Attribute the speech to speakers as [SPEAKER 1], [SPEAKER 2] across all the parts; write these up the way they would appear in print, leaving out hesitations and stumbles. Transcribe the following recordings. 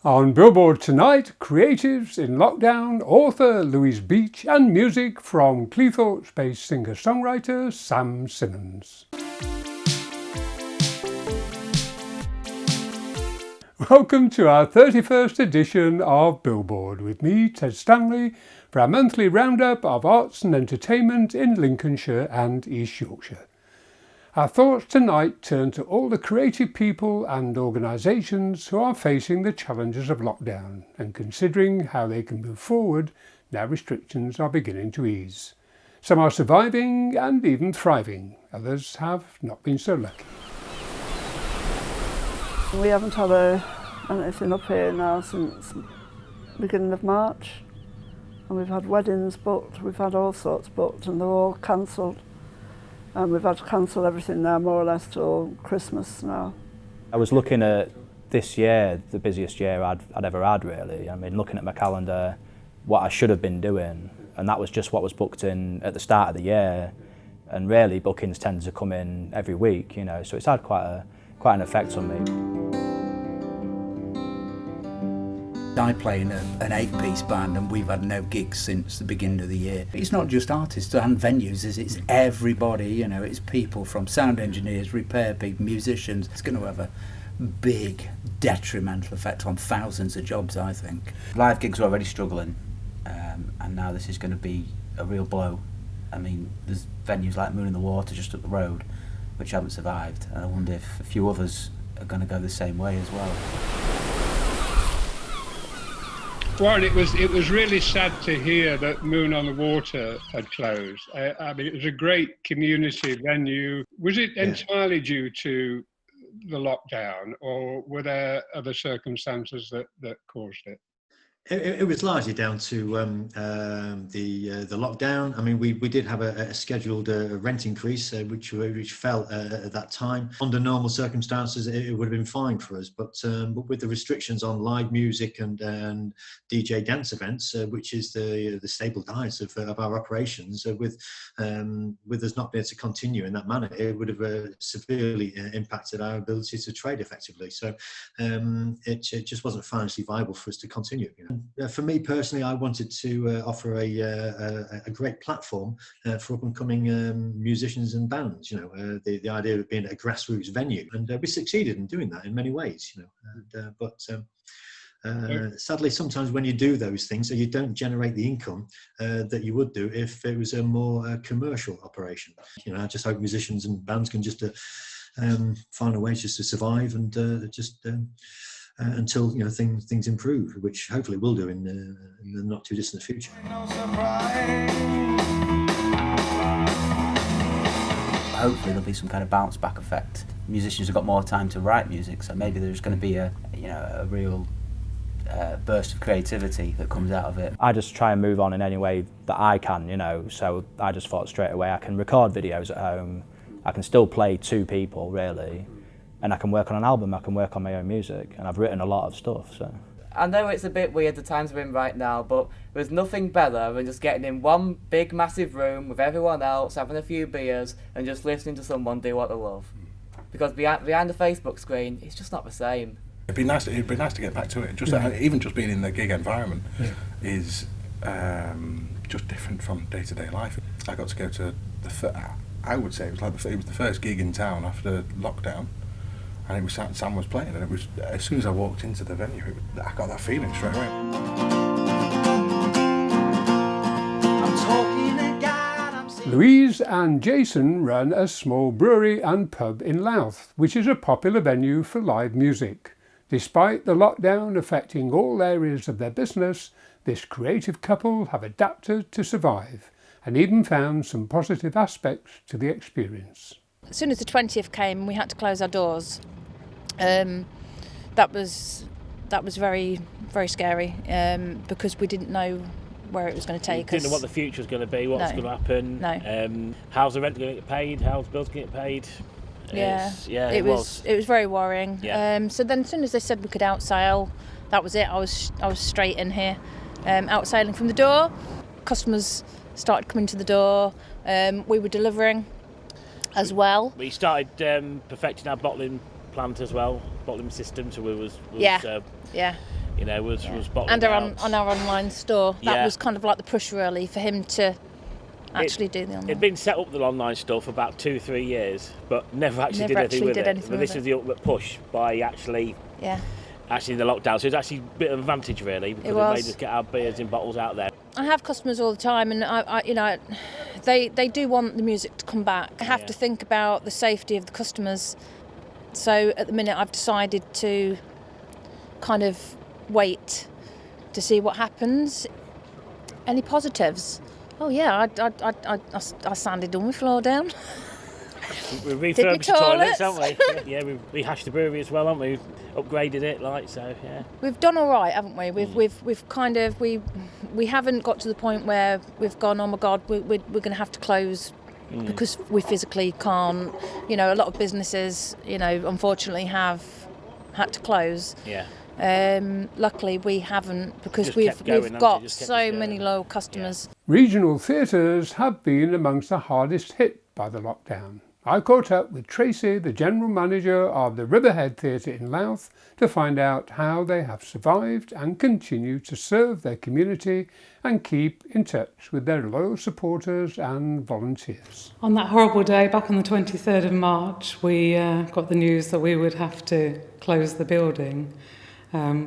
[SPEAKER 1] On Billboard tonight, creatives in lockdown, author Louise Beech and music from Cleethorpes-based singer-songwriter Sam Simmons. Welcome to our 31st edition of Billboard with me, Ted Stanley, for our monthly roundup of arts and entertainment in Lincolnshire and East Yorkshire. Our thoughts tonight turn to all the creative people and organisations who are facing the challenges of lockdown and considering how they can move forward now restrictions are beginning to ease. Some are surviving and even thriving, others have not been so lucky.
[SPEAKER 2] We haven't had anything up here now since beginning of March, and we've had weddings booked, we've had all sorts booked, and they're all cancelled. And we've had to cancel everything now, more or less, till Christmas now.
[SPEAKER 3] I was looking at this year, the busiest year I'd ever had, really. I mean, looking at my calendar, what I should have been doing, and that was just what was booked in at the start of the year. And really, bookings tend to come in every week, you know, so it's had quite an effect on me.
[SPEAKER 4] I play in an 8-piece band and we've had no gigs since the beginning of the year. It's not just artists and venues, it's everybody, you know, it's people from sound engineers, repair people, musicians. It's going to have a big detrimental effect on thousands of jobs, I think.
[SPEAKER 5] Live gigs are already struggling, and now this is going to be a real blow. I mean, there's venues like Moon in the Water just up the road, which haven't survived, and I wonder if a few others are going to go the same way as well.
[SPEAKER 1] Warren, it was really sad to hear that Moon on the Water had closed. I mean, it was a great community venue. Was it entirely due to the lockdown, or were there other circumstances that caused it?
[SPEAKER 6] It was largely down to the lockdown. I mean, we did have a scheduled rent increase, which fell at that time. Under normal circumstances, it would have been fine for us, but with the restrictions on live music and DJ dance events, which is the staple diet of our operations, with us not being able to continue in that manner, it would have severely impacted our ability to trade effectively. So it just wasn't financially viable for us to continue. You know? For me personally, I wanted to offer a great platform for up-and-coming musicians and bands. You know, the idea of being a grassroots venue, and we succeeded in doing that in many ways. You know, but sadly, sometimes when you do those things, so you don't generate the income that you would do if it was a more commercial operation. You know, I just hope musicians and bands can just find a way just to survive and until, you know, things improve, which hopefully will do in the not too distant future.
[SPEAKER 5] Hopefully there'll be some kind of bounce back effect. Musicians have got more time to write music, so maybe there's going to be a real burst of creativity that comes out of it.
[SPEAKER 3] I just try and move on in any way that I can, you know, so I just thought straight away I can record videos at home, I can still play 2 people really, and I can work on an album, I can work on my own music, and I've written a lot of stuff, so.
[SPEAKER 7] I know it's a bit weird the times we're in right now, but there's nothing better than just getting in one big massive room with everyone else, having a few beers, and just listening to someone do what they love. Because behind the Facebook screen, it's just not the same.
[SPEAKER 8] It'd be nice to get back to it. Even just being in the gig environment is just different from day-to-day life. I got to go to I would say it was the first gig in town after lockdown. And it was Sam was playing, and it was as soon as I walked into the venue, I got that feeling straight away.
[SPEAKER 1] Louise and Jason run a small brewery and pub in Louth, which is a popular venue for live music. Despite the lockdown affecting all areas of their business, this creative couple have adapted to survive and even found some positive aspects to the experience.
[SPEAKER 9] As soon as the 20th came, we had to close our doors. That was very, very scary because we didn't know where it was going to take us.
[SPEAKER 10] Didn't know what the future was going to be, what's going to happen.
[SPEAKER 9] No.
[SPEAKER 10] How's the rent going to get paid? How's the bills going to get paid?
[SPEAKER 9] It was very worrying.
[SPEAKER 10] Yeah.
[SPEAKER 9] So then, as soon as they said we could outsail, that was it. I was straight in here, outsailing from the door. Customers started coming to the door. We were delivering as well.
[SPEAKER 10] We started perfecting our bottling plant as well, bottling system. So we was you know, was bottling
[SPEAKER 9] and
[SPEAKER 10] out.
[SPEAKER 9] on our online store. That
[SPEAKER 10] Yeah.
[SPEAKER 9] was kind of like the push really for him to actually do the online.
[SPEAKER 10] It'd been set up the online store for about 2-3 years, but never actually did anything with it. But this is the ultimate push by actually the lockdown. So it's actually a bit of an advantage really, because it made us get our beers in bottles out there.
[SPEAKER 9] I have customers all the time, and I you know, they do want the music to come back. I have to think about the safety of the customers. So at the minute, I've decided to kind of wait to see what happens. Any positives? Oh yeah, I sanded all my floor down.
[SPEAKER 10] We refurbished the toilets, haven't we?
[SPEAKER 9] Yeah,
[SPEAKER 10] we rehashed the brewery as well, haven't we? Upgraded it,
[SPEAKER 9] We've done all right, haven't we? We've kind of we haven't got to the point where we've gone, oh my God, we're going to have to close because we physically can't. You know, a lot of businesses, you know, unfortunately have had to close.
[SPEAKER 10] Yeah.
[SPEAKER 9] Luckily, we haven't, because
[SPEAKER 10] Just
[SPEAKER 9] we've
[SPEAKER 10] going,
[SPEAKER 9] got so many loyal customers.
[SPEAKER 1] Regional theatres have been amongst the hardest hit by the lockdown. I caught up with Tracy, the general manager of the Riverhead Theatre in Louth, to find out how they have survived and continue to serve their community and keep in touch with their loyal supporters and volunteers.
[SPEAKER 11] On that horrible day, back on the 23rd of March, we got the news that we would have to close the building,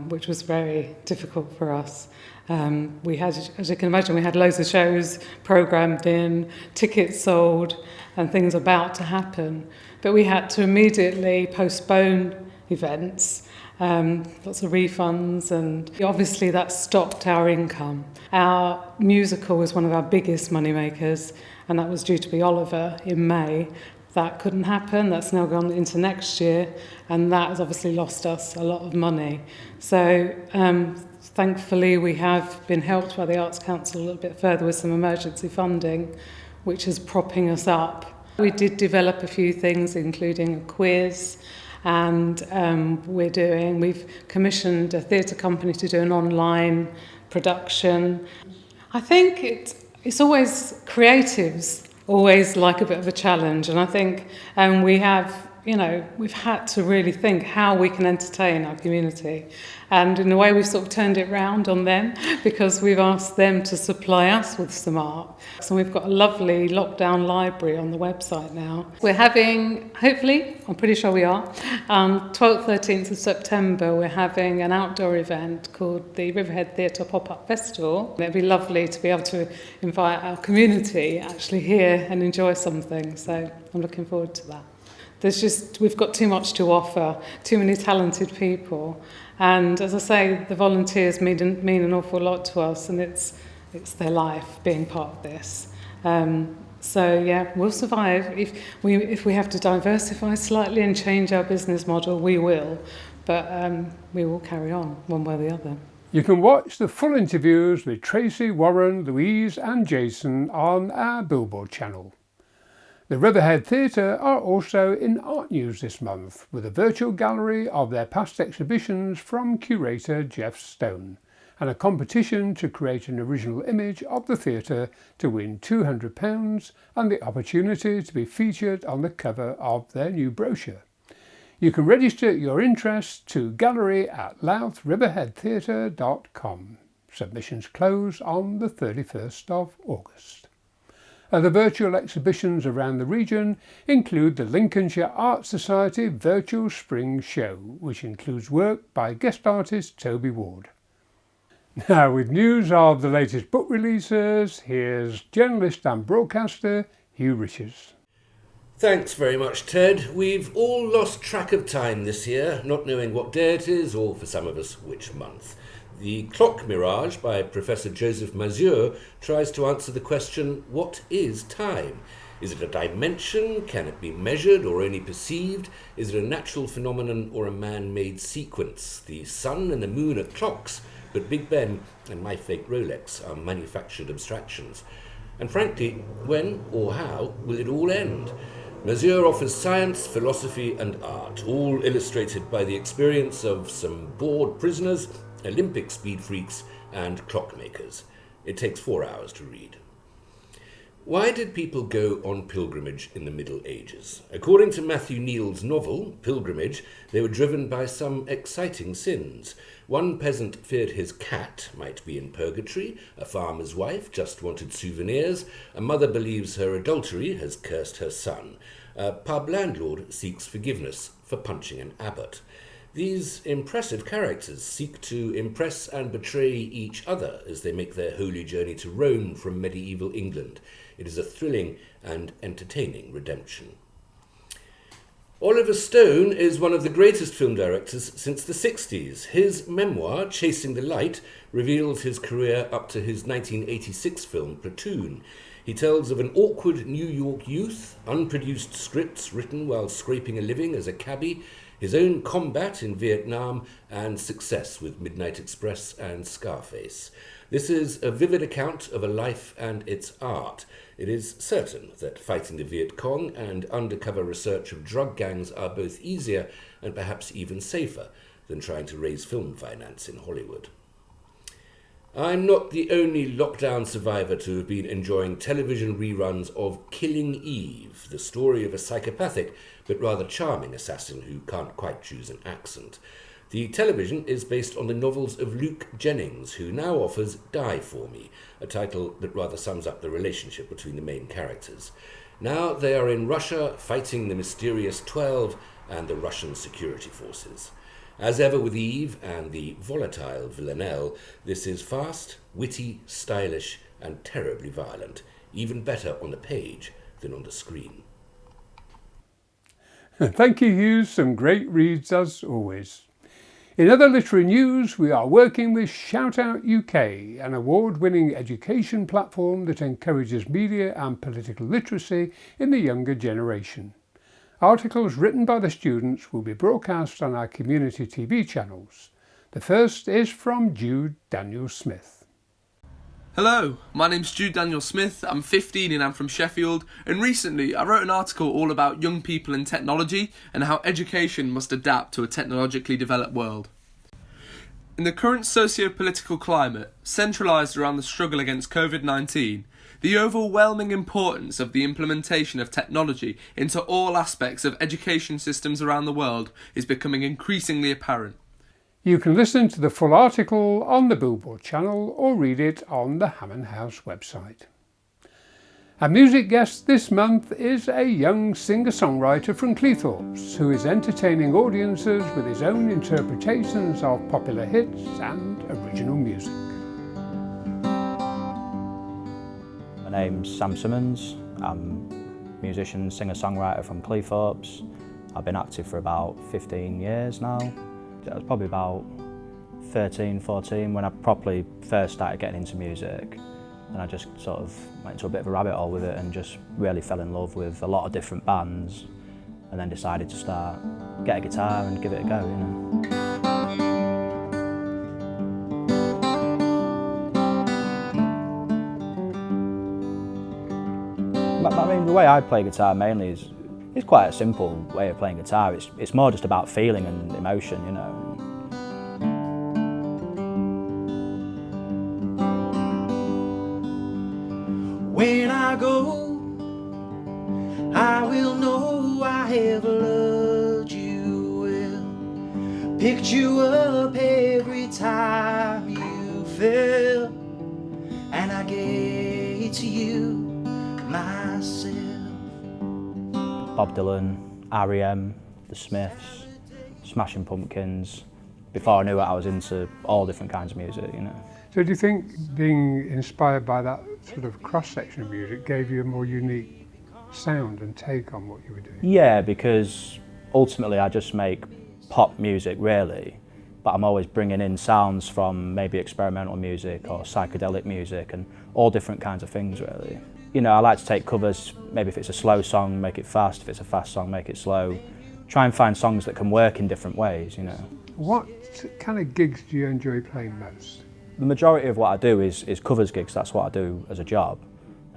[SPEAKER 11] which was very difficult for us. We had, as you can imagine, we had loads of shows programmed in, tickets sold, and things about to happen. But we had to immediately postpone events, lots of refunds, and obviously that stopped our income. Our musical was one of our biggest money makers, and that was due to be Oliver in May. That couldn't happen. That's now gone into next year, and that has obviously lost us a lot of money. So thankfully we have been helped by the Arts Council a little bit further with some emergency funding, which is propping us up. We did develop a few things, including a quiz, and we've commissioned a theatre company to do an online production. I think it's always creatives always like a bit of a challenge, and I think we've had to really think how we can entertain our community, and in a way we've sort of turned it round on them, because we've asked them to supply us with some art. So we've got a lovely lockdown library on the website now. We're having, hopefully, I'm pretty sure we are, 12th, 13th of September, we're having an outdoor event called the Riverhead Theatre Pop-Up Festival. It'd be lovely to be able to invite our community actually here and enjoy something, so I'm looking forward to that. We've got too much to offer, too many talented people, and as I say, the volunteers mean an awful lot to us, and it's their life being part of this. So yeah, we'll survive. If we have to diversify slightly and change our business model, we will, but we will carry on one way or the other.
[SPEAKER 1] You can watch the full interviews with Tracy, Warren, Louise and Jason on our Billboard channel. The Riverhead Theatre are also in Art News this month, with a virtual gallery of their past exhibitions from curator Jeff Stone, and a competition to create an original image of the theatre to win £200 and the opportunity to be featured on the cover of their new brochure. You can register your interest to gallery@louthriverheadtheatre.com. Submissions close on the 31st of August. Other virtual exhibitions around the region include the Lincolnshire Art Society Virtual Spring Show, which includes work by guest artist Toby Ward. Now, with news of the latest book releases, here's journalist and broadcaster Hugh Richards.
[SPEAKER 12] Thanks very much, Ted. We've all lost track of time this year, not knowing what day it is, or for some of us, which month. The Clock Mirage by Professor Joseph Mazur tries to answer the question, what is time? Is it a dimension? Can it be measured or only perceived? Is it a natural phenomenon or a man-made sequence? The sun and the moon are clocks, but Big Ben and my fake Rolex are manufactured abstractions. And frankly, when or how will it all end? Mazur offers science, philosophy and art, all illustrated by the experience of some bored prisoners, Olympic speed freaks and clockmakers. It takes 4 hours to read. Why did people go on pilgrimage in the Middle Ages? According to Matthew Neal's novel, Pilgrimage, they were driven by some exciting sins. One peasant feared his cat might be in purgatory, a farmer's wife just wanted souvenirs, a mother believes her adultery has cursed her son, a pub landlord seeks forgiveness for punching an abbot. These impressive characters seek to impress and betray each other as they make their holy journey to Rome from medieval England. It is a thrilling and entertaining redemption. Oliver Stone is one of the greatest film directors since the 60s. His memoir, Chasing the Light, reveals his career up to his 1986 film, Platoon. He tells of an awkward New York youth, unproduced scripts written while scraping a living as a cabbie, his own combat in Vietnam, and success with Midnight Express and Scarface. This is a vivid account of a life and its art. It is certain that fighting the Viet Cong and undercover research of drug gangs are both easier and perhaps even safer than trying to raise film finance in Hollywood. I'm not the only lockdown survivor to have been enjoying television reruns of Killing Eve, the story of a psychopathic but rather charming assassin who can't quite choose an accent. The television is based on the novels of Luke Jennings, who now offers Die For Me, a title that rather sums up the relationship between the main characters. Now they are in Russia fighting the mysterious 12 and the Russian security forces. As ever with Eve and the volatile Villanelle, this is fast, witty, stylish, and terribly violent, even better on the page than on the screen.
[SPEAKER 1] Thank you, Hugh. Some great reads as always. In other literary news, we are working with Shout Out UK, an award-winning education platform that encourages media and political literacy in the younger generation. Articles written by the students will be broadcast on our community TV channels. The first is from Jude Daniel Smith.
[SPEAKER 13] Hello, my name's Jude Daniel Smith, I'm 15 and I'm from Sheffield, and recently I wrote an article all about young people and technology and how education must adapt to a technologically developed world. In the current socio-political climate, centralised around the struggle against COVID-19, the overwhelming importance of the implementation of technology into all aspects of education systems around the world is becoming increasingly apparent.
[SPEAKER 1] You can listen to the full article on the Billboard channel or read it on the Hammond House website. Our music guest this month is a young singer-songwriter from Cleethorpes who is entertaining audiences with his own interpretations of popular hits and original music.
[SPEAKER 3] My name's Sam Simmons. I'm a musician, singer-songwriter from Cleethorpes. I've been active for about 15 years now. It was probably about 13, 14 when I properly first started getting into music. And I just sort of went into a bit of a rabbit hole with it and just really fell in love with a lot of different bands and then decided to get a guitar and give it a go, you know. I mean, the way I play guitar mainly is quite a simple way of playing guitar. It's more just about feeling and emotion, you know.
[SPEAKER 14] When I go, I will know I have loved you well, picked you up every time you fell, and I gave to you myself.
[SPEAKER 3] Bob Dylan, R.E.M., The Smiths, Smashing Pumpkins. Before I knew it, I was into all different kinds of music, you know.
[SPEAKER 1] So do you think being inspired by that sort of cross-section of music gave you a more unique sound and take on what you were doing?
[SPEAKER 3] Yeah, because ultimately I just make pop music, really, but I'm always bringing in sounds from maybe experimental music or psychedelic music and all different kinds of things, really. You know, I like to take covers, maybe if it's a slow song, make it fast, if it's a fast song, make it slow. Try and find songs that can work in different ways, you know.
[SPEAKER 1] What kind of gigs do you enjoy playing most?
[SPEAKER 3] The majority of what I do is covers gigs. That's what I do as a job,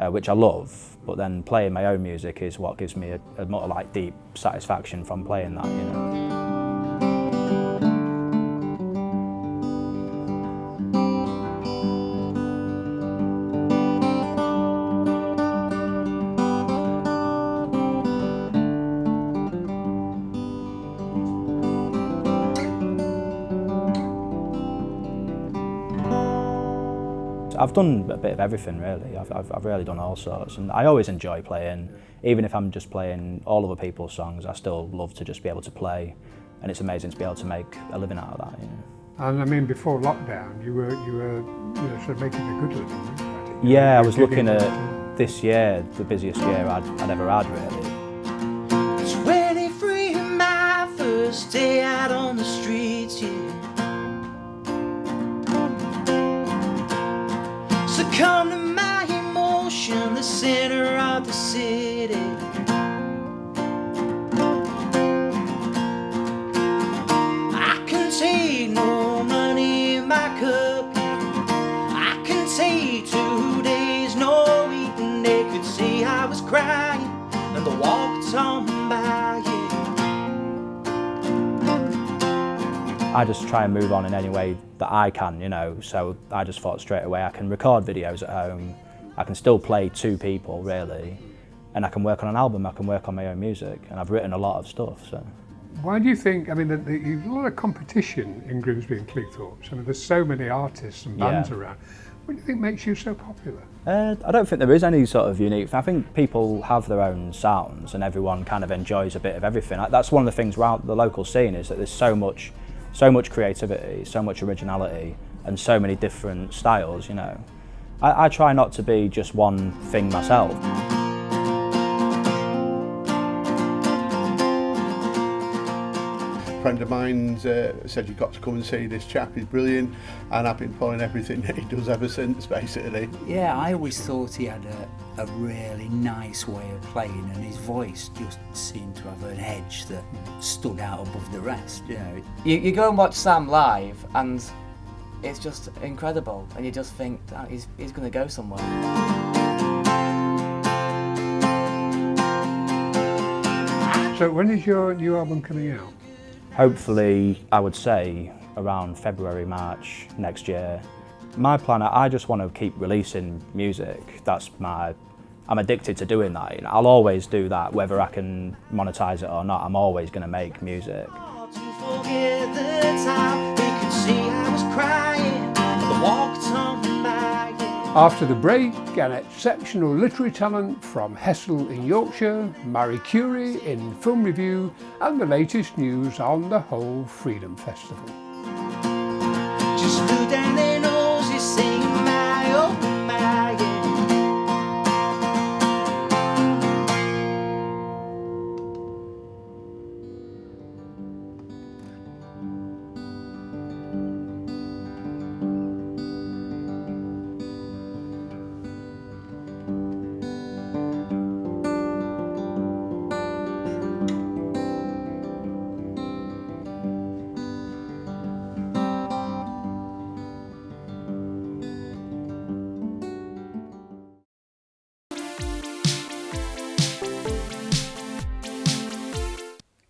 [SPEAKER 3] which I love, but then playing my own music is what gives me a more like deep satisfaction from playing that, you know. I've done a bit of everything really. I've really done all sorts, and I always enjoy playing. Even if I'm just playing all other people's songs, I still love to just be able to play, and it's amazing to be able to make a living out of that. You know?
[SPEAKER 1] And I mean, before lockdown, you were sort of making a good living, weren't you?
[SPEAKER 3] Yeah, I was looking at this year, the busiest year I'd ever had really.
[SPEAKER 14] 23, my first day out on the streets, yeah. Succumb to my emotion, the center of the city. I can take no money in my cup. I can take 2 days no eating. They could see I was crying and the walked on by, yeah.
[SPEAKER 3] I just try and move on in any way that I can, you know, so I just thought straight away I can record videos at home, I can still play to people really, and I can work on an album, I can work on my own music, and I've written a lot of stuff, so.
[SPEAKER 1] Why do you think, I mean, there's a lot of competition in Grimsby and Cleethorpes. I mean, there's so many artists and bands around. What do you think makes you so popular?
[SPEAKER 3] I don't think there is any sort of unique. I think people have their own sounds and everyone kind of enjoys a bit of everything. That's one of the things around the local scene is that there's so much creativity, so much originality, and so many different styles, you know. I try not to be just one thing myself.
[SPEAKER 15] A friend of mine said you've got to come and see this chap, he's brilliant, and I've been following everything that he does ever since, basically.
[SPEAKER 4] Yeah, I always thought he had a really nice way of playing, and his voice just seemed to have an edge that stood out above the rest, you know.
[SPEAKER 7] You go and watch Sam live and it's just incredible, and you just think that he's going to go somewhere.
[SPEAKER 1] So when is your new album coming out?
[SPEAKER 3] Hopefully, I would say around February, March next year. My plan, I just want to keep releasing music. I'm addicted to doing that. You know, I'll always do that, whether I can monetize it or not. I'm always going to make music.
[SPEAKER 1] After the break, an exceptional literary talent from Hessel in Yorkshire, Marie Curie in film review, and the latest news on the whole Freedom Festival.
[SPEAKER 14] Just flew down their noses singing my oh my, yeah.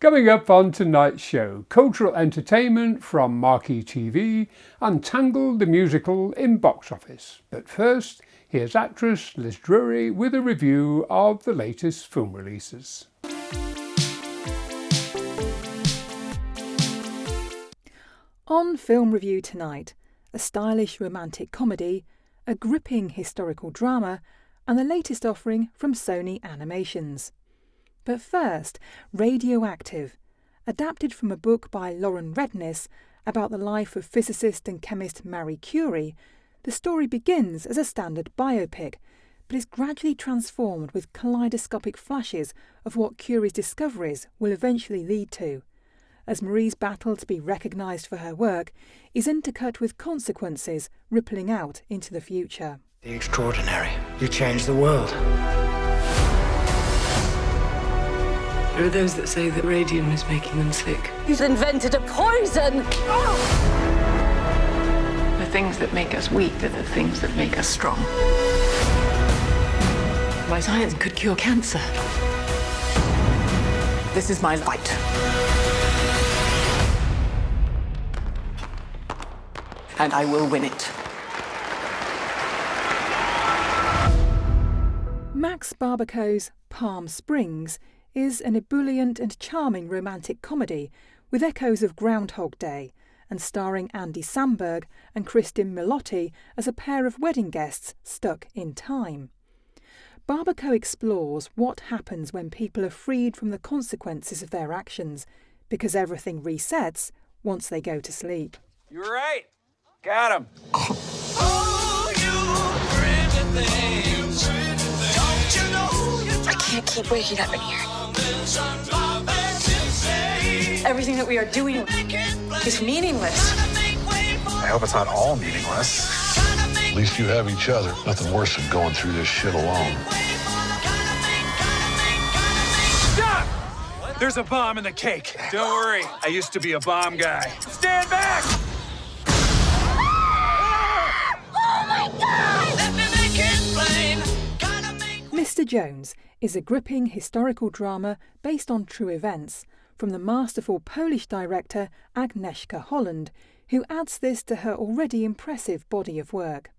[SPEAKER 1] Coming up on tonight's show, cultural entertainment from Marquee TV and Tangled the musical in box office. But first, here's actress Liz Drury with a review of the latest film releases.
[SPEAKER 16] On Film Review tonight, a stylish romantic comedy, a gripping historical drama, and the latest offering from Sony Animations. But first, Radioactive, adapted from a book by Lauren Redniss about the life of physicist and chemist Marie Curie. The story begins as a standard biopic, but is gradually transformed with kaleidoscopic flashes of what Curie's discoveries will eventually lead to, as Marie's battle to be recognised for her work is intercut with consequences rippling out into the future.
[SPEAKER 14] The extraordinary. You changed the world.
[SPEAKER 17] There are those that say that radium is making them sick.
[SPEAKER 18] He's invented a poison!
[SPEAKER 17] The things that make us weak are the things that make us strong. My science could cure cancer. This is my fight. And I will win it.
[SPEAKER 16] Max Barbaco's Palm Springs is an ebullient and charming romantic comedy with echoes of Groundhog Day and starring Andy Samberg and Kristin Milotti as a pair of wedding guests stuck in time. Barbaco explores what happens when people are freed from the consequences of their actions, because everything resets once they go to sleep.
[SPEAKER 19] You're right. Got him.
[SPEAKER 17] I can't keep waking up in here. Everything that we are doing is meaningless.
[SPEAKER 20] I hope it's not all meaningless. At least you have each other. Nothing worse than going through this shit alone.
[SPEAKER 19] Stop! There's a bomb in the cake. Don't worry. I used to be a bomb guy. Stand back!
[SPEAKER 16] Mr. Jones is a gripping historical drama based on true events from the masterful Polish director Agnieszka Holland, who adds this to her already impressive body of work.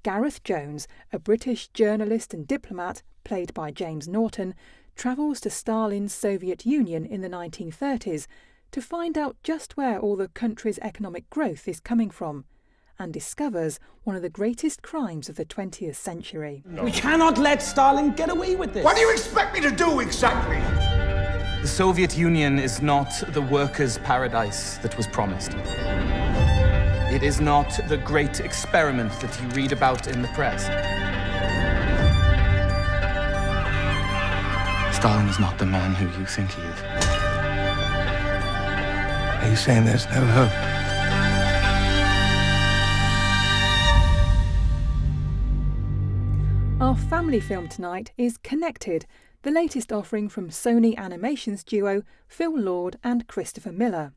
[SPEAKER 16] Gareth Jones, a British journalist and diplomat, played by James Norton, travels to Stalin's Soviet Union in the 1930s to find out just where all the country's economic growth is coming from, and discovers one of the greatest crimes of the 20th century.
[SPEAKER 21] We cannot let Stalin get away with this.
[SPEAKER 22] What do you expect me to do exactly?
[SPEAKER 23] The Soviet Union is not the workers' paradise that was promised. It is not the great experiment that you read about in the press. Stalin is not the man who you think he is.
[SPEAKER 22] Are you saying there's no hope?
[SPEAKER 16] Our family film tonight is Connected, the latest offering from Sony Animations duo Phil Lord and Christopher Miller.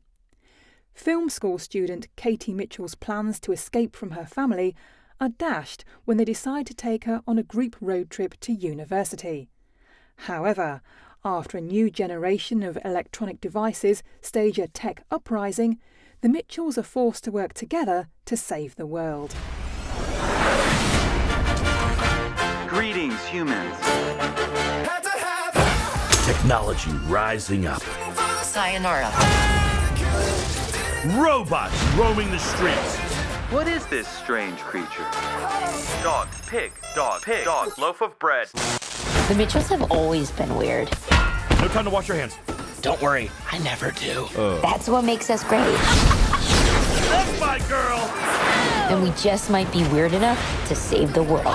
[SPEAKER 16] Film school student Katie Mitchell's plans to escape from her family are dashed when they decide to take her on a group road trip to university. However, after a new generation of electronic devices stage a tech uprising, the Mitchells are forced to work together to save the world.
[SPEAKER 24] Greetings, humans.
[SPEAKER 25] Technology rising up.
[SPEAKER 24] Sayonara.
[SPEAKER 25] Robots roaming the streets.
[SPEAKER 24] What is this strange creature? Dog, pig, loaf of bread.
[SPEAKER 26] The Mitchells have always been weird.
[SPEAKER 25] No time to wash your hands.
[SPEAKER 26] Don't worry, I never do. That's what makes us great.
[SPEAKER 25] That's my girl!
[SPEAKER 26] And we just might be weird enough to save the world.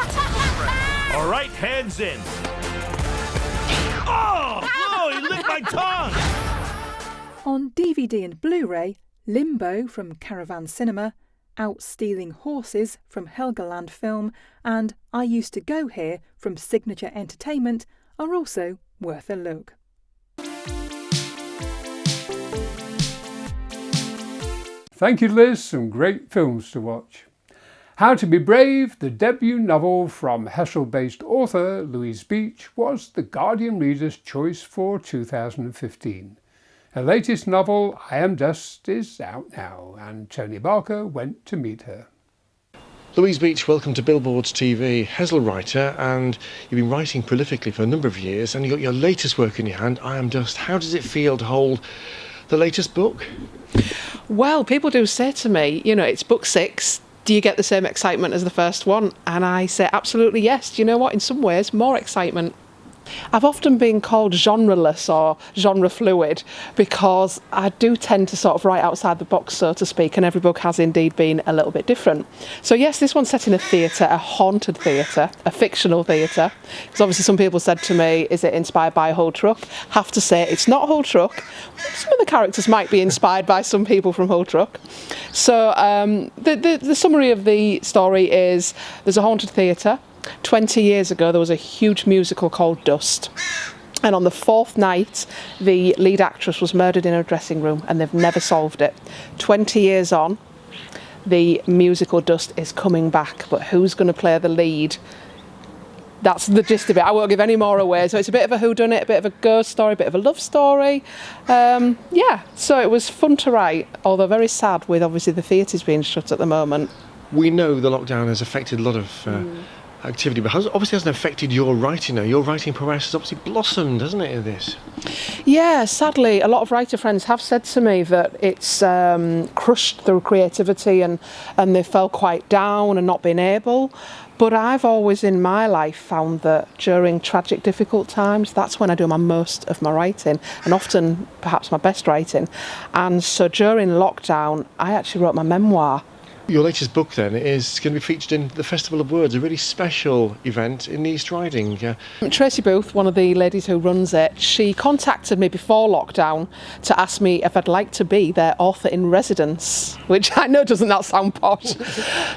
[SPEAKER 25] All right, hands in. Oh, he licked my tongue!
[SPEAKER 16] On DVD and Blu-ray, Limbo from Caravan Cinema, Out Stealing Horses from Helgoland Film, and I Used to Go Here from Signature Entertainment are also worth a look.
[SPEAKER 1] Thank you, Liz. Some great films to watch. How to Be Brave, the debut novel from Hessel-based author Louise Beech, was the Guardian Reader's Choice for 2015. Her latest novel, I Am Dust, is out now, and Tony Barker went to meet her.
[SPEAKER 27] Louise Beech, welcome to Billboard TV, Hessel writer, and you've been writing prolifically for a number of years, and you've got your latest work in your hand, I Am Dust. How does it feel to hold the latest book?
[SPEAKER 28] Well, people do say to me, you know, it's book 6. Do you get the same excitement as the first one? And I say absolutely yes. Do you know what? In some ways, more excitement. I've often been called genreless or genre fluid because I do tend to sort of write outside the box, so to speak, and every book has indeed been a little bit different. So yes, this one's set in a theatre, a haunted theatre, a fictional theatre. Because obviously some people said to me, is it inspired by Hull Truck? Have to say it's not Hull Truck. Some of the characters might be inspired by some people from Hull Truck. So the summary of the story is there's a haunted theatre. 20 years ago, there was a huge musical called Dust. And on the 4th night, the lead actress was murdered in her dressing room, and they've never solved it. 20 years on, the musical Dust is coming back, but who's going to play the lead? That's the gist of it. I won't give any more away. So it's a bit of a whodunit, a bit of a ghost story, a bit of a love story. So it was fun to write, although very sad with obviously the theatres being shut at the moment.
[SPEAKER 27] We know the lockdown has affected a lot of activity, but obviously hasn't affected your writing now. Your writing prowess has obviously blossomed, hasn't it, in this?
[SPEAKER 28] Yeah, sadly, a lot of writer friends have said to me that it's crushed their creativity and they felt quite down and not being able. But I've always in my life found that during tragic, difficult times, that's when I do most of my writing, and often perhaps my best writing. And so during lockdown, I actually wrote my memoir.
[SPEAKER 27] Your latest book then is going to be featured in the Festival of Words, a really special event in East Riding.
[SPEAKER 28] Tracy Booth, one of the ladies who runs it, she contacted me before lockdown to ask me if I'd like to be their author in residence, which I know doesn't that sound posh.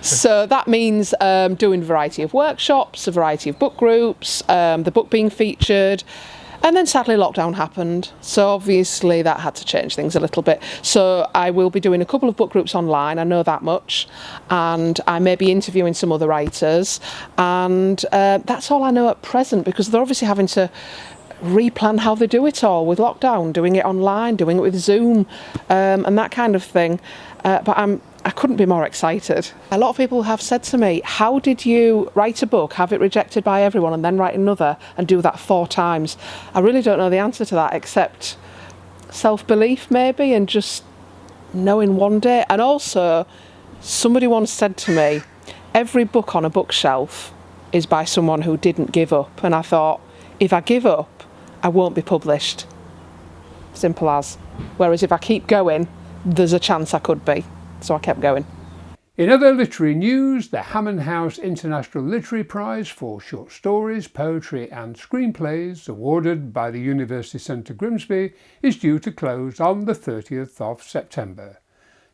[SPEAKER 28] So that means doing a variety of workshops, a variety of book groups, the book being featured. And then sadly lockdown happened, so obviously that had to change things a little bit. So I will be doing a couple of book groups online, I know that much, and I may be interviewing some other writers, and that's all I know at present, because they're obviously having to replan how they do it all with lockdown, doing it online, doing it with Zoom, and that kind of thing. But I couldn't be more excited. A lot of people have said to me, how did you write a book, have it rejected by everyone, and then write another and do that 4 times? I really don't know the answer to that, except self-belief maybe, and just knowing one day. And also, somebody once said to me, every book on a bookshelf is by someone who didn't give up. And I thought, if I give up, I won't be published. Simple as. Whereas if I keep going, there's a chance I could be. So I kept going.
[SPEAKER 1] In other literary news, the Hammond House International Literary Prize for short stories, poetry and screenplays, awarded by the University Centre Grimsby, is due to close on the 30th of September.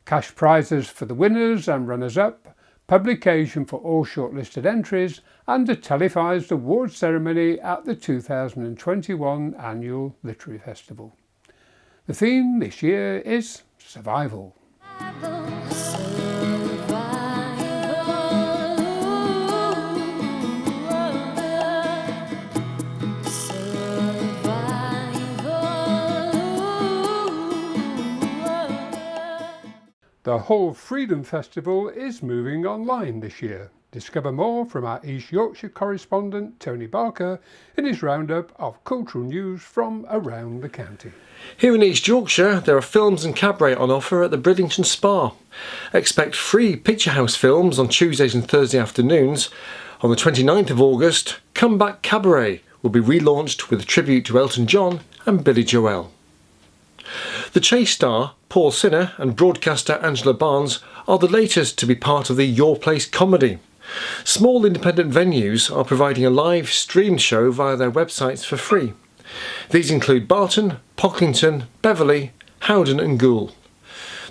[SPEAKER 1] Cash prizes for the winners and runners-up, publication for all shortlisted entries, and a televised awards ceremony at the 2021 Annual Literary Festival. The theme this year is survival. The Hull Freedom Festival is moving online this year. Discover more from our East Yorkshire correspondent Tony Barker in his roundup of cultural news from around the county.
[SPEAKER 27] Here in East Yorkshire, there are films and cabaret on offer at the Bridlington Spa. Expect free Picture House films on Tuesdays and Thursday afternoons. On the 29th of August, Comeback Cabaret will be relaunched with a tribute to Elton John and Billy Joel. The Chase star, Paul Sinner, and broadcaster Angela Barnes are the latest to be part of the Your Place comedy. Small independent venues are providing a live streamed show via their websites for free. These include Barton, Pocklington, Beverley, Howden and Goole.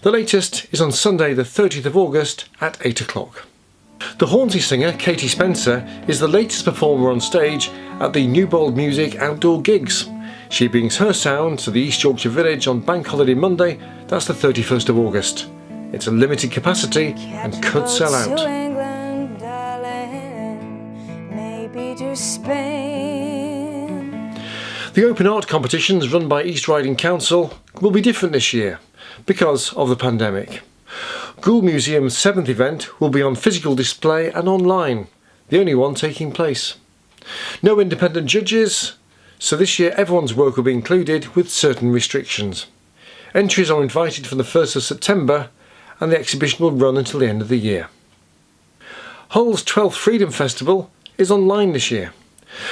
[SPEAKER 27] The latest is on Sunday the 30th of August at 8 o'clock. The Hornsey singer Katie Spencer is the latest performer on stage at the Newbold Music Outdoor Gigs. She brings her sound to the East Yorkshire Village on Bank Holiday Monday, that's the 31st of August. It's a limited capacity and could sell out.
[SPEAKER 2] England, darling, maybe to Spain.
[SPEAKER 27] The open art competitions run by East Riding Council will be different this year because of the pandemic. Goole Museum's 7th event will be on physical display and online, the only one taking place. No independent judges, so this year everyone's work will be included with certain restrictions. Entries are invited from the 1st of September and the exhibition will run until the end of the year. Hull's 12th Freedom Festival is online this year.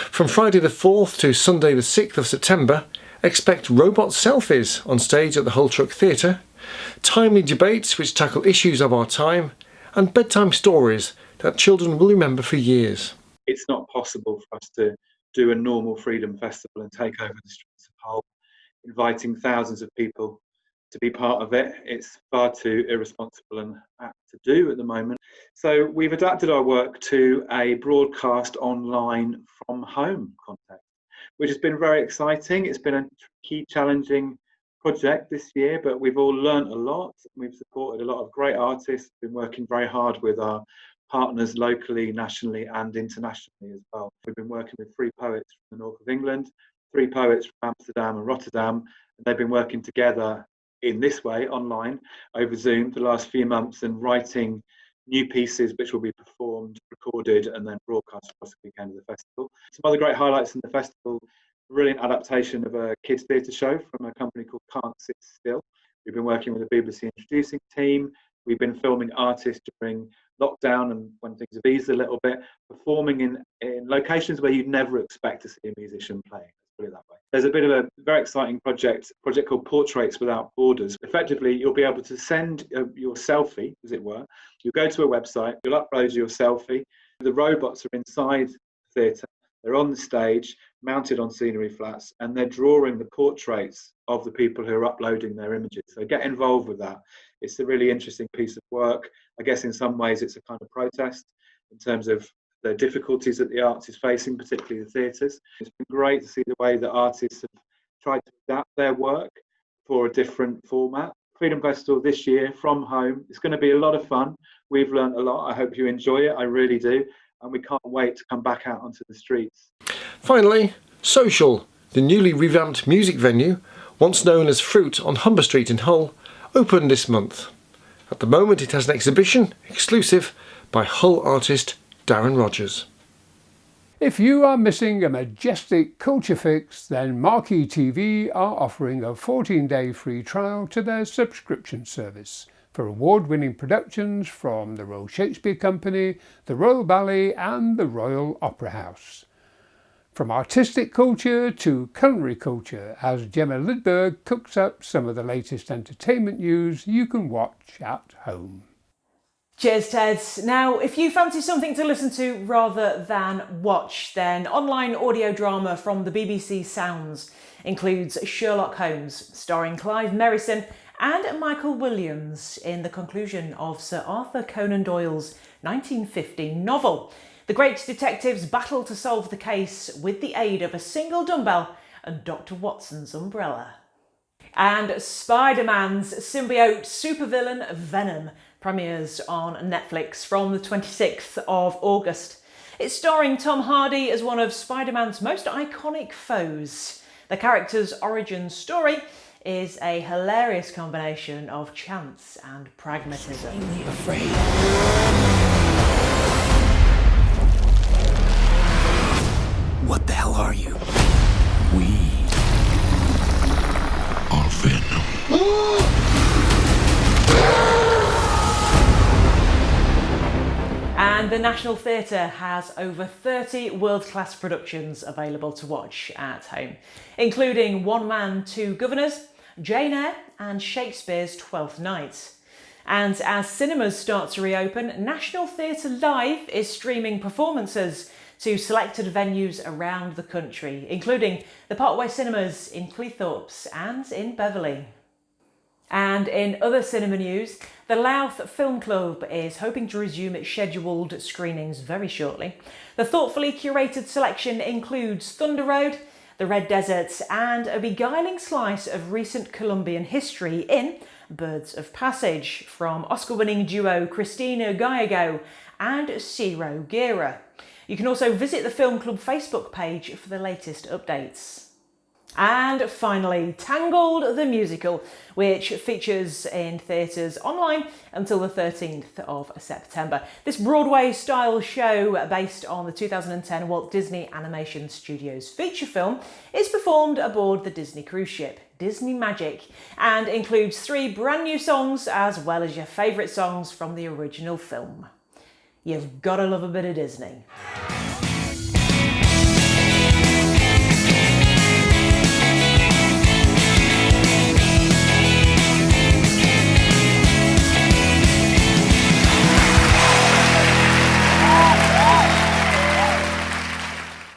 [SPEAKER 27] From Friday the 4th to Sunday the 6th of September, expect robot selfies on stage at the Hull Truck Theatre, timely debates which tackle issues of our time, and bedtime stories that children will remember for years.
[SPEAKER 5] It's not possible for us to do a normal Freedom Festival and take over the streets of Hull, inviting thousands of people to be part of it. It's far too irresponsible and apt to do at the moment. So we've adapted our work to a broadcast online from home context, which has been very exciting. It's been a key challenging project this year, but we've all learnt a lot. We've supported a lot of great artists, been working very hard with our partners locally, nationally and internationally as well. We've been working with 3 poets from the north of England, 3 poets from Amsterdam and Rotterdam, and they've been working together in this way online over Zoom for the last few months and writing new pieces which will be performed, recorded, and then broadcast across the weekend of the festival. Some other great highlights in the festival: brilliant adaptation of a kids' theatre show from a company called Can't Sit Still. We've been working with the BBC Introducing team. We've been filming artists during lockdown and when things have eased a little bit, performing in locations where you'd never expect to see a musician playing. Let's put it that way. There's a bit of a very exciting project called Portraits Without Borders. Effectively, you'll be able to send your selfie, as it were. You'll go to a website, you'll upload your selfie. The robots are inside the theatre. They're on the stage, mounted on scenery flats, and they're drawing the portraits of the people who are uploading their images. So get involved with that. It's a really interesting piece of work. I guess in some ways it's a kind of protest in terms of the difficulties that the arts is facing, particularly the theatres. It's been great to see the way that artists have tried to adapt their work for a different format. Freedom Festival this year from home. It's going to be a lot of fun. We've learned a lot. I hope you enjoy it. I really do. And we can't wait to come back out onto the streets.
[SPEAKER 27] Finally, Social, the newly revamped music venue, once known as Fruit on Humber Street in Hull, opened this month. At the moment it has an exhibition, exclusive, by Hull artist Darren Rogers.
[SPEAKER 1] If you are missing a majestic culture fix, then Marquee TV are offering a 14-day free trial to their subscription service for award-winning productions from the Royal Shakespeare Company, the Royal Ballet and the Royal Opera House. From artistic culture to culinary culture, as Gemma Lidgard cooks up some of the latest entertainment news you can watch at home.
[SPEAKER 6] Cheers, Ted. Now, if you fancy something to listen to rather than watch, then online audio drama from the BBC Sounds includes Sherlock Holmes, starring Clive Merrison and Michael Williams in the conclusion of Sir Arthur Conan Doyle's 1950 novel. The great detectives battle to solve the case with the aid of a single dumbbell and Dr. Watson's umbrella. And Spider-Man's symbiote supervillain Venom premieres on Netflix from the 26th of August. It's starring Tom Hardy as one of Spider-Man's most iconic foes. The character's origin story is a hilarious combination of chance and pragmatism.
[SPEAKER 14] Afraid. What the hell are you? We are Venom.
[SPEAKER 6] And the National Theatre has over 30 world-class productions available to watch at home, including One Man, Two Governors, Jane Eyre and Shakespeare's Twelfth Night. And as cinemas start to reopen, National Theatre Live is streaming performances to selected venues around the country, including the Parkway Cinemas in Cleethorpes and in Beverley. And in other cinema news, the Louth Film Club is hoping to resume its scheduled screenings very shortly. The thoughtfully curated selection includes Thunder Road, The Red Desert and a beguiling slice of recent Colombian history in Birds of Passage from Oscar-winning duo Cristina Gallego and Ciro Guerra. You can also visit the Film Club Facebook page for the latest updates. And finally, Tangled the Musical, which features in theatres online until the 13th of September. This Broadway-style show, based on the 2010 Walt Disney Animation Studios feature film, is performed aboard the Disney cruise ship, Disney Magic, and includes 3 brand new songs as well as your favourite songs from the original film. You've got to love a bit of Disney.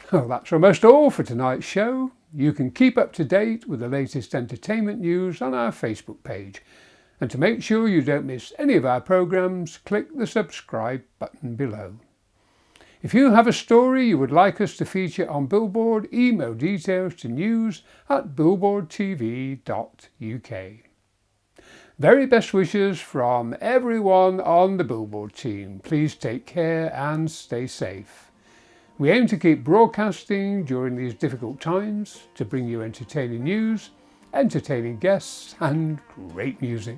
[SPEAKER 1] Well, that's almost all for tonight's show. You can keep up to date with the latest entertainment news on our Facebook page. And to make sure you don't miss any of our programmes, click the subscribe button below. If you have a story you would like us to feature on Billboard, email details to news@billboardtv.uk. Very best wishes from everyone on the Billboard team. Please take care and stay safe. We aim to keep broadcasting during these difficult times to bring you entertaining news, entertaining guests and great music.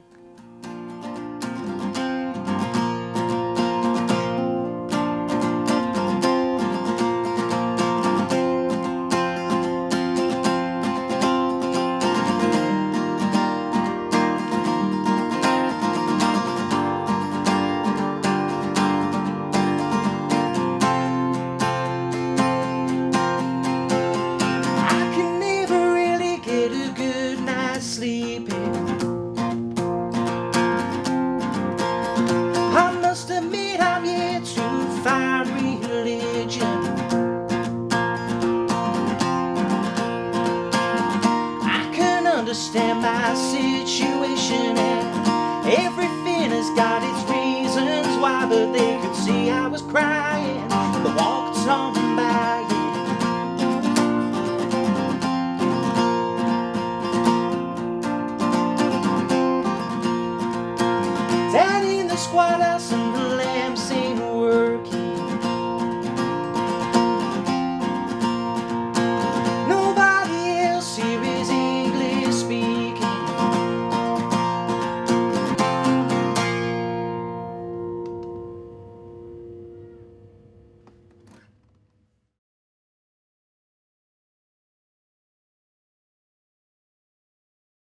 [SPEAKER 14] that they could see I was crying. They walked on by. Down in the squalor, some